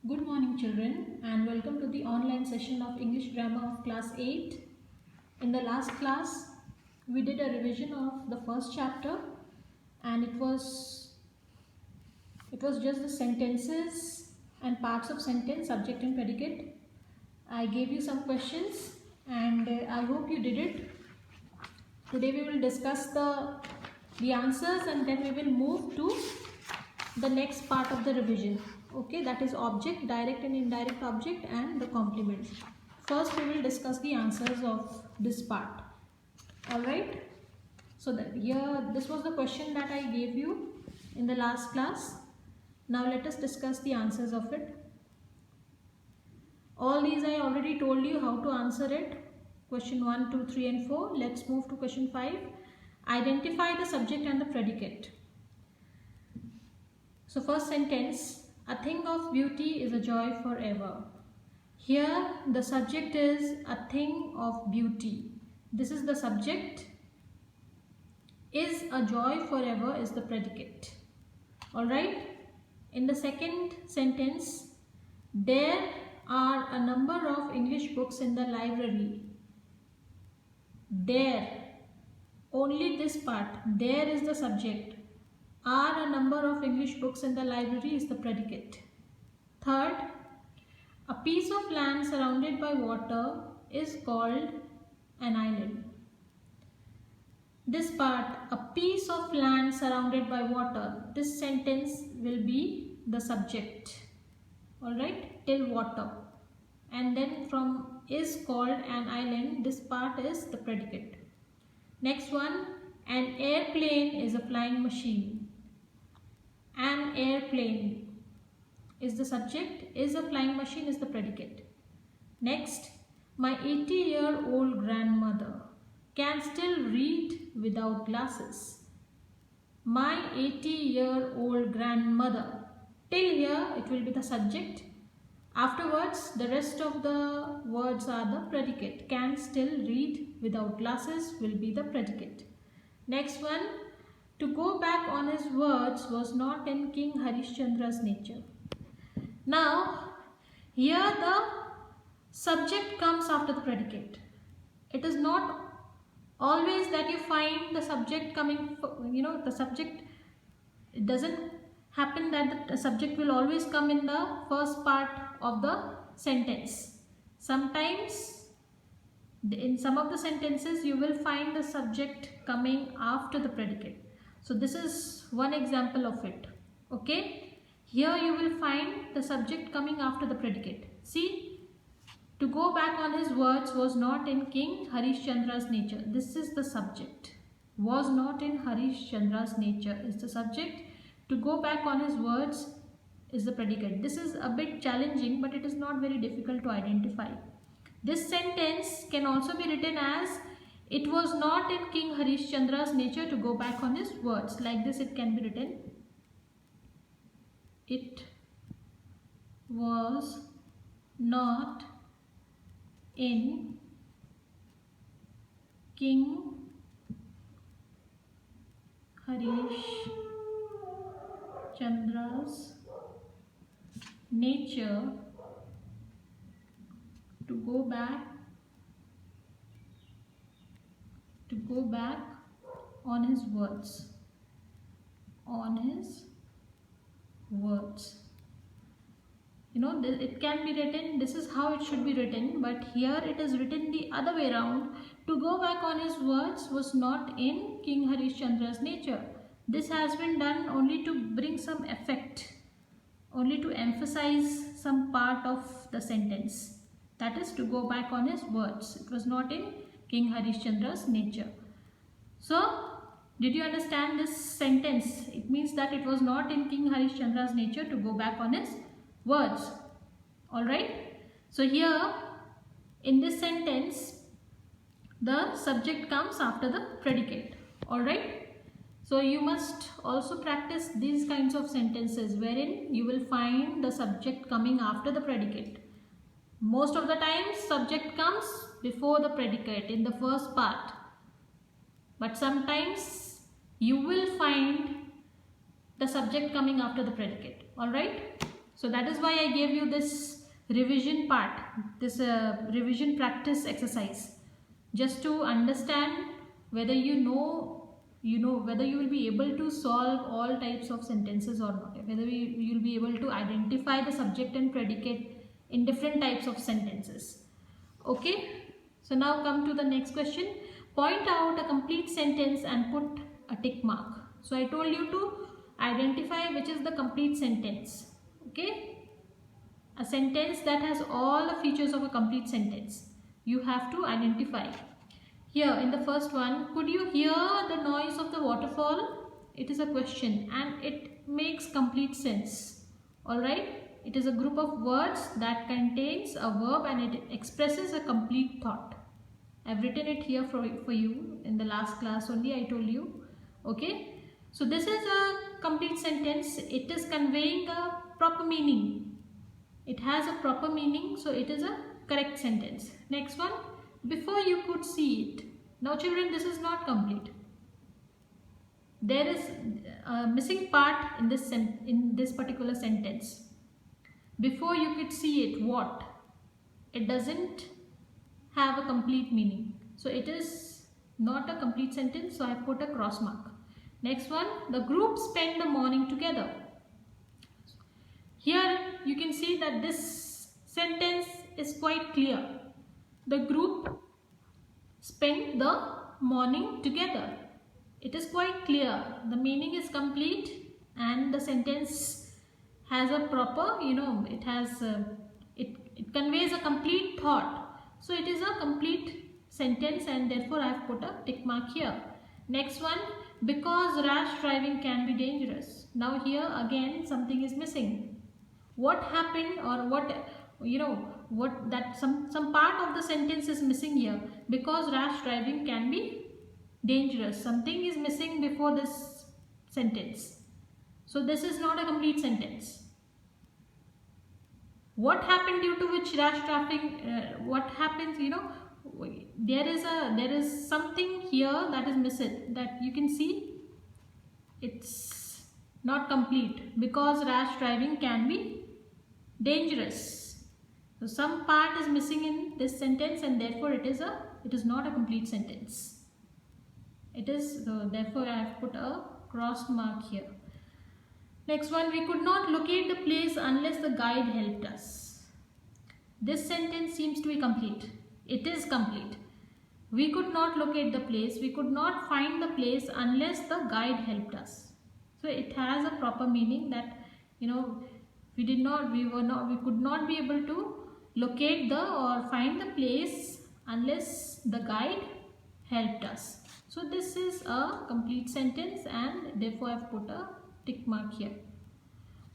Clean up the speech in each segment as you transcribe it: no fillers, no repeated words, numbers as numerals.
Good morning children and welcome to the online session of English Grammar of class 8. In the last class we did a revision of the first chapter and it was just the sentences and parts of sentence, subject and predicate. I gave you some questions and I hope you did it. Today we will discuss the answers and then we will move to the next part of the revision. Okay, that is object, direct and indirect object and the complement. First we will discuss the answers of this part. Alright, so that here this was the question that I gave you in the last class. Now let us discuss the answers of it. All these I already told you how to answer it. Question 1, 2, 3 and 4. Let's move to question 5. Identify the subject and the predicate. So first sentence, a thing of beauty is a joy forever. Here the subject is a thing of beauty. This is the subject. Is a joy forever is the predicate. Alright. In the second sentence, there are a number of English books in the library. There. Only this part. There is the subject. Are a number of English books in the library is the predicate. Third, a piece of land surrounded by water is called an island. This part, a piece of land surrounded by water, this sentence will be the subject. Alright, till water. And then from is called an island, this part is the predicate. Next one, an airplane is a flying machine. An airplane is the subject, is a flying machine is the predicate. Next, my 80-year-old grandmother can still read without glasses. My 80-year-old grandmother. Till here it will be the subject. Afterwards the rest of the words are the predicate. Can still read without glasses will be the predicate. Next one. To go back on his words was not in King Harishchandra's nature. Now, here the subject comes after the predicate. It is not always that you find the subject coming, the subject, it doesn't happen that the subject will always come in the first part of the sentence. Sometimes, in some of the sentences, you will find the subject coming after the predicate. So this is one example of it. Okay. Here you will find the subject coming after the predicate. See. To go back on his words was not in King Harishchandra's nature. This is the subject. Was not in Harishchandra's nature is the subject. To go back on his words is the predicate. This is a bit challenging but it is not very difficult to identify. This sentence can also be written as it was not in King Harishchandra's nature to go back on his words. Like this it can be written. It was not in King Harishchandra's nature to go back on his words. It can be written, this is how it should be written, but here it is written the other way around. To go back on his words was not in King Harishchandra's nature. This has been done only to bring some effect, only to emphasize some part of the sentence. That is to go back on his words. It was not in King Harishchandra's nature. So, did you understand this sentence? It means that it was not in King Harishchandra's nature to go back on his words. Alright. So, here in this sentence, the subject comes after the predicate. Alright. So, you must also practice these kinds of sentences wherein you will find the subject coming after the predicate. Most of the time, subject comes before the predicate in the first part. But sometimes you will find the subject coming after the predicate. Alright. So that is why I gave you this revision part, this revision practice exercise, just to understand whether you know whether you will be able to solve all types of sentences or not, whether you will be able to identify the subject and predicate in different types of sentences. Okay, so now come to the next question. Point out a complete sentence and put a tick mark. So I told you to identify which is the complete sentence. Okay, a sentence that has all the features of a complete sentence, you have to identify. Here in the first one, could you hear the noise of the waterfall? It is a question and it makes complete sense. Alright, it is a group of words that contains a verb and it expresses a complete thought. I've written it here for you in the last class only, I told you. Okay, so this is a complete sentence. It is conveying a proper meaning. It has a proper meaning, so it is a correct sentence. Next one, before you could see it. Now children, this is not complete. There is a missing part in this particular sentence. Before you could see it, what? It doesn't have a complete meaning. So it is not a complete sentence, so I put a cross mark. Next one, the group spent the morning together. Here you can see that this sentence is quite clear. The group spent the morning together. It is quite clear. The meaning is complete and the sentence has a proper, it has it conveys a complete thought. So it is a complete sentence and therefore I have put a tick mark here. Next one, because rash driving can be dangerous. Now here again something is missing. What happened, or some part of the sentence is missing here. Because rash driving can be dangerous. Something is missing before this sentence. So this is not a complete sentence. What happened due to which rash driving, what happens, there is something here that is missing, that you can see it's not complete. Because rash driving can be dangerous. So some part is missing in this sentence and therefore it is not a complete sentence. It is, so therefore I have put a cross mark here. Next one, we could not locate the place unless the guide helped us. This sentence seems to be complete. It is complete. We could not locate the place. We could not find the place unless the guide helped us. So it has a proper meaning that, we could not be able to locate or find the place unless the guide helped us. So this is a complete sentence and therefore I have put a tick mark here.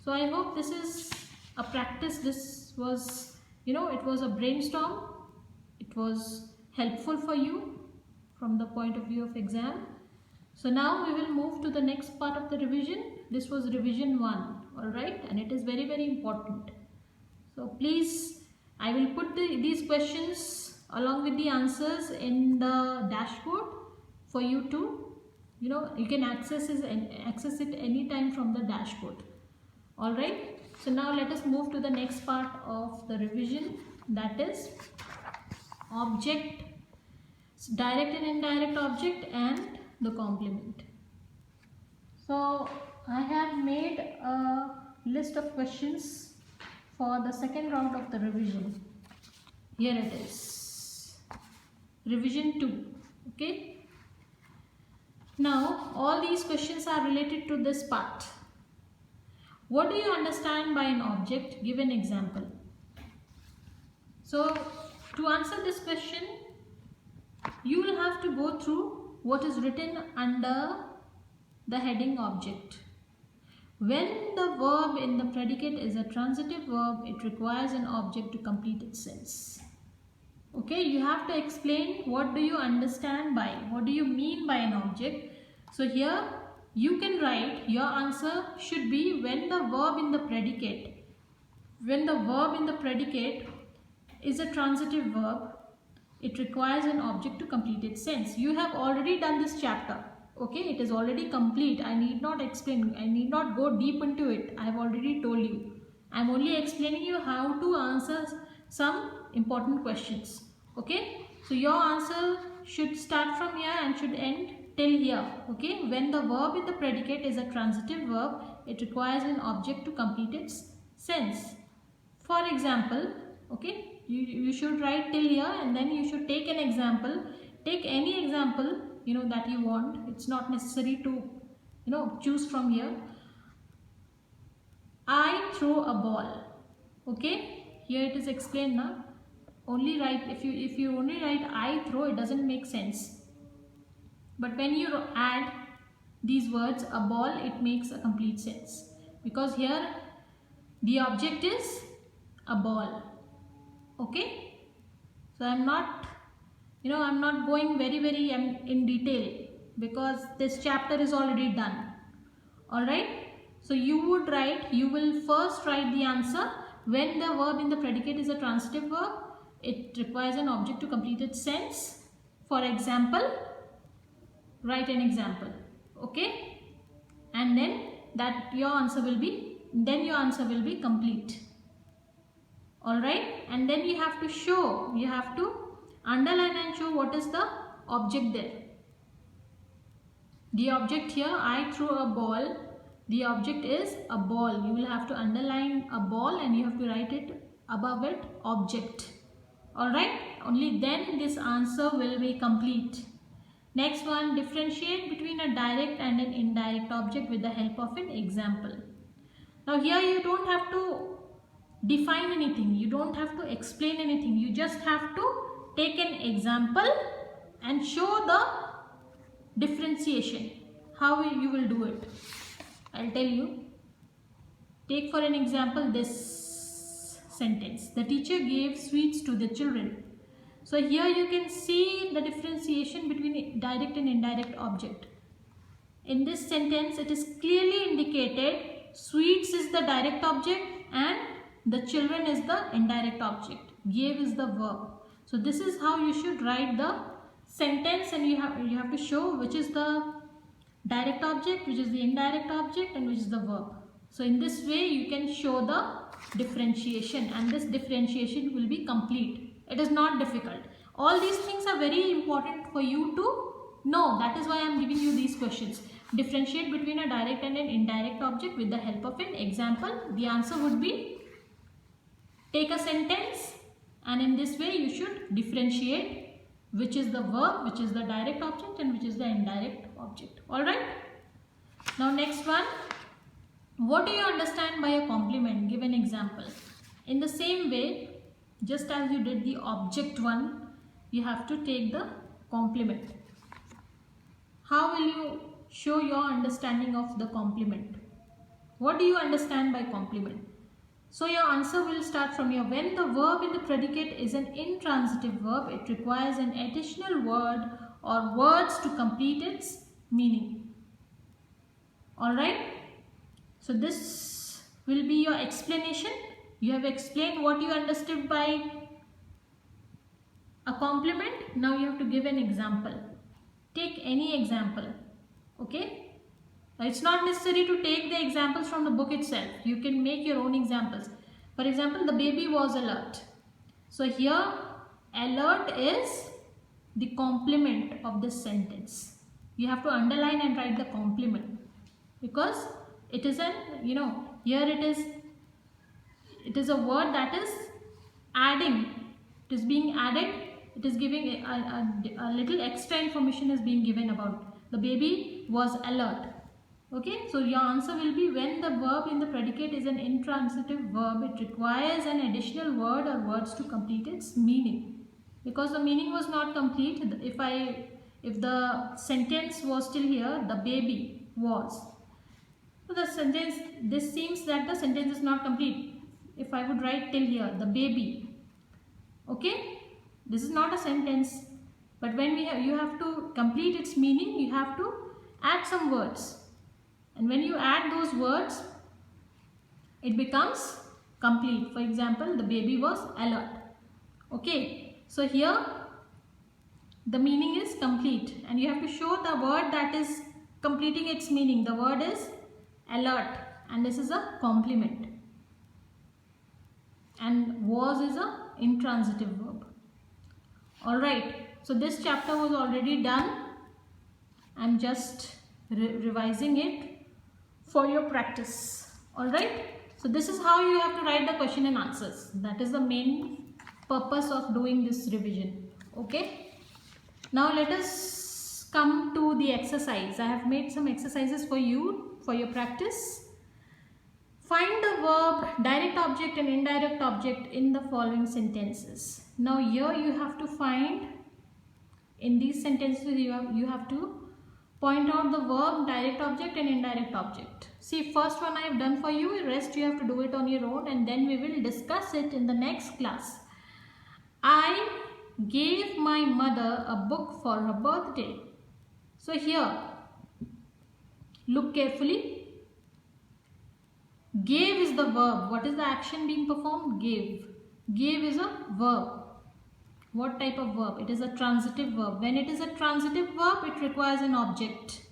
So I hope this is a practice. This was, it was a brainstorm. It was helpful for you from the point of view of exam. So now we will move to the next part of the revision. This was revision 1, alright, and it is very, very important. So please, I will put these questions along with the answers in the dashboard for you to, you can access it anytime from the dashboard. Alright, so now let us move to the next part of the revision, that is object, direct and indirect object and the complement. So I have made a list of questions for the second round of the revision. Here it is, revision 2. Okay, now all these questions are related to this part. What do you understand by an object? Give an example. So to answer this question, you will have to go through what is written under the heading object. When the verb in the predicate is a transitive verb, it requires an object to complete its sense. Okay, you have to explain what do you understand by, what do you mean by an object. So here you can write, your answer should be when the verb in the predicate, is a transitive verb, it requires an object to complete its sense. You have already done this chapter. Okay, it is already complete. I need not explain. I need not go deep into it. I have already told you. I'm only explaining you how to answer some important questions. Okay, so your answer should start from here and should end till here. Okay, when the verb in the predicate is a transitive verb, it requires an object to complete its sense. For example, okay, you should write till here and then you should take an example. Take any example that you want. It's not necessary to choose from here. I throw a ball. Okay, here it is explained now. Only write, if you only write I throw, it doesn't make sense. But when you add these words, a ball, it makes a complete sense, because here the object is a ball. Okay, so I'm not going very in detail, because this chapter is already done. Alright, so you will first write the answer. When the verb in the predicate is a transitive verb, it requires an object to complete its sense. For example, write an example. Okay, and then your answer will be complete. Alright, and then you have to underline and show what is the object there. The object here, I threw a ball. The object is a ball. You will have to underline a ball and you have to write it above it, object. Alright, only then this answer will be complete. Next one, differentiate between a direct and an indirect object with the help of an example. Now here you don't have to define anything. You don't have to explain anything. You just have to take an example and show the differentiation. How you will do it? I'll tell you. Take for an example this sentence. The teacher gave sweets to the children. So here you can see the differentiation between direct and indirect object. In this sentence, it is clearly indicated sweets is the direct object and the children is the indirect object. Gave is the verb. So this is how you should write the sentence, and you have to show which is the direct object, which is the indirect object, and which is the verb. So in this way you can show the differentiation, and this differentiation will be complete. It is not difficult. All these things are very important for you to know. That is why I am giving you these questions. Differentiate between a direct and an indirect object with the help of an example. The answer would be, take a sentence, and in this way you should differentiate which is the verb, which is the direct object, and which is the indirect object. Alright. Now next one. What do you understand by a compliment? Give an example. In the same way, just as you did the object one, you have to take the complement. How will you show your understanding of the complement? What do you understand by complement? So your answer will start from here. When the verb in the predicate is an intransitive verb, it requires an additional word or words to complete its meaning. Alright. So this will be your explanation. You have explained what you understood by a complement. Now you have to give an example. Take any example. Okay. It's not necessary to take the examples from the book itself. You can make your own examples. For example, the baby was alert. So here, alert is the complement of this sentence. You have to underline and write the complement, because it is here it is a word that is adding. It is being added. It is giving a little extra information is being given about the baby was alert. Okay, so your answer will be, when the verb in the predicate is an intransitive verb, it requires an additional word or words to complete its meaning. Because the meaning was not complete, if the sentence was still here, the baby was. So the sentence, this seems that the sentence is not complete. If I would write till here, the baby. Okay, this is not a sentence. But when you have to complete its meaning, you have to add some words. And when you add those words, it becomes complete. For example, the baby was alert. Okay, so here the meaning is complete, and you have to show the word that is completing its meaning. The word is alert, and this is a complement. Was is a intransitive verb. Alright, so this chapter was already done. I'm just revising it for your practice. Alright, so this is how you have to write the question and answers. That is the main purpose of doing this revision. Okay, now let us come to the exercise. I have made some exercises for you for your practice. Find the verb, direct object and indirect object in the following sentences. Now here you have to find, in these sentences you have to point out the verb, direct object and indirect object. See, first one I have done for you, rest you have to do it on your own, and then we will discuss it in the next class. I gave my mother a book for her birthday. So here, look carefully. Gave is the verb. What is the action being performed? Gave. Gave is a verb. What type of verb? It is a transitive verb. When it is a transitive verb, it requires an object.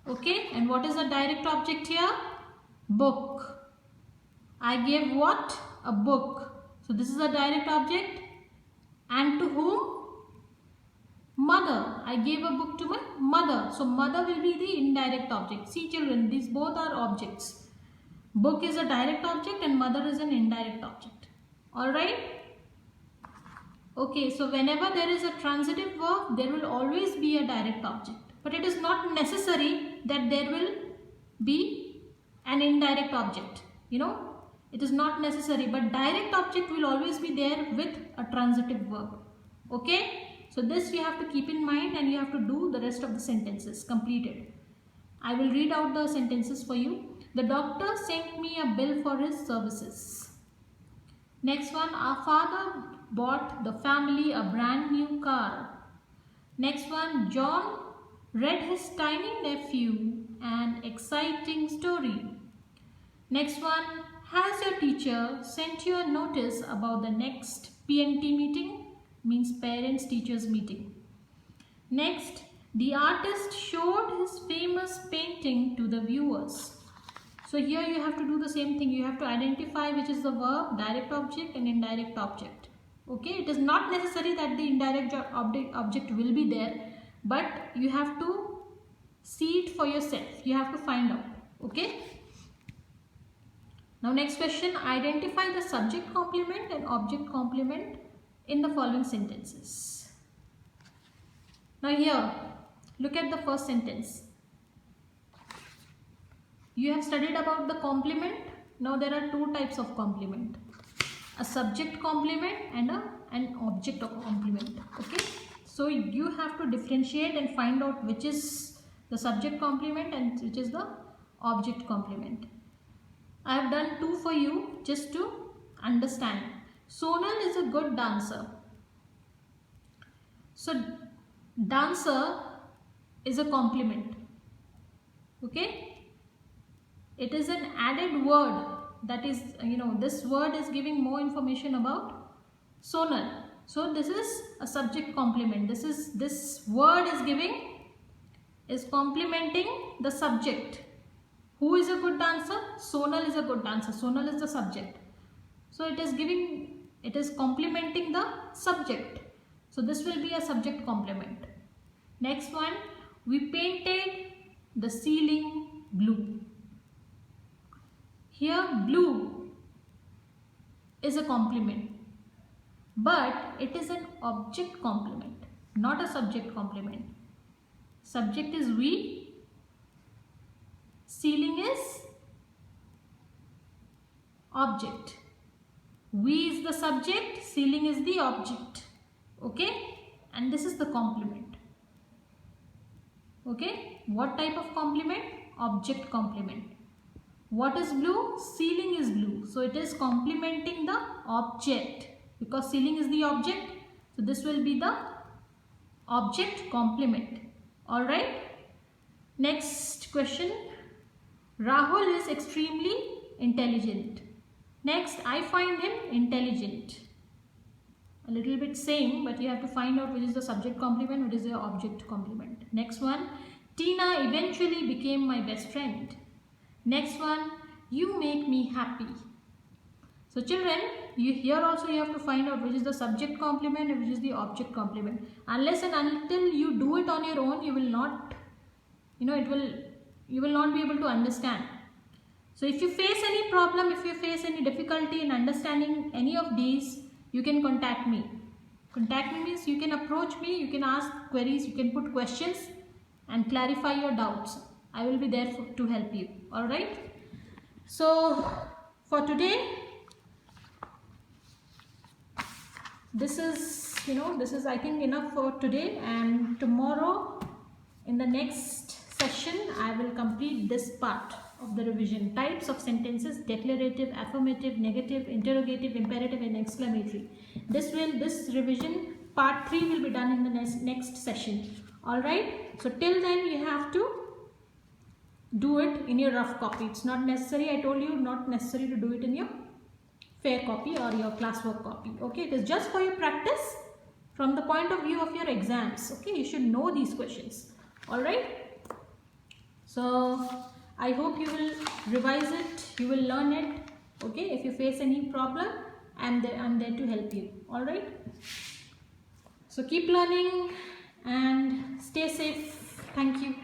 Okay? And what is the direct object here? Book. I gave what? A book. So this is a direct object. And to whom? Mother. I gave a book to my mother. So mother will be the indirect object. See children, these both are objects. Book is a direct object and mother is an indirect object. Alright? Okay, so whenever there is a transitive verb, there will always be a direct object. But it is not necessary that there will be an indirect object. You know, it is not necessary, but direct object will always be there with a transitive verb. Okay? So this you have to keep in mind, and you have to do the rest of the sentences completed. I will read out the sentences for you. The doctor sent me a bill for his services. Next one, our father bought the family a brand new car. Next one, John read his tiny nephew an exciting story. Next one, has your teacher sent you a notice about the next PNT meeting? Means parents teachers meeting. Next, the artist showed his famous painting to the viewers. So here you have to do the same thing. You have to identify which is the verb, direct object and indirect object. Okay, it is not necessary that the indirect object will be there, but you have to see it for yourself. You have to find out. Okay. Now next question, identify the subject complement and object complement in the following sentences. Now here, look at the first sentence. You have studied about the complement. Now there are two types of complement. A subject complement and an object complement. Okay. So you have to differentiate and find out which is the subject complement and which is the object complement. I have done two for you just to understand. Sonal is a good dancer. So dancer is a complement. Okay. It is an added word, that is, this word is giving more information about Sonal. So this is a subject complement. This word is complementing the subject. Who is a good dancer? Sonal is a good dancer. Sonal is the subject. So it is complementing the subject. So this will be a subject complement. Next one, we painted the ceiling blue. Here blue is a complement, but it is an object complement, not a subject complement. Subject is we, ceiling is object. We is the subject, ceiling is the object. Okay, and this is the complement. Okay, what type of complement? Object complement. What is blue? Ceiling is blue. So it is complementing the object, because ceiling is the object. So this will be the object complement. Alright. Next question. Rahul is extremely intelligent. Next, I find him intelligent. A little bit same, but you have to find out which is the subject complement, which is the object complement. Next one. Tina eventually became my best friend. Next one, you make me happy. So children, here also you have to find out which is the subject complement and which is the object complement. Unless and until you do it on your own, you will not, you will not be able to understand. So if you face any problem, if you face any difficulty in understanding any of these, you can contact me. Contact me means you can approach me, you can ask queries, you can put questions and clarify your doubts. I will be there to help you. Alright. So for today, this is I think enough for today, and tomorrow in the next session I will complete this part of the revision. Types of sentences: declarative, affirmative, negative, interrogative, imperative and exclamatory. This revision part 3 will be done in the next session. Alright, so till then you have to do it in your rough copy. It's not necessary, I told you, not necessary to do it in your fair copy or your classwork copy. Okay, it is just for your practice from the point of view of your exams. Okay, you should know these questions. Alright, so I hope you will revise it, you will learn it. Okay, if you face any problem, I'm there to help you. Alright, so keep learning and stay safe. Thank you.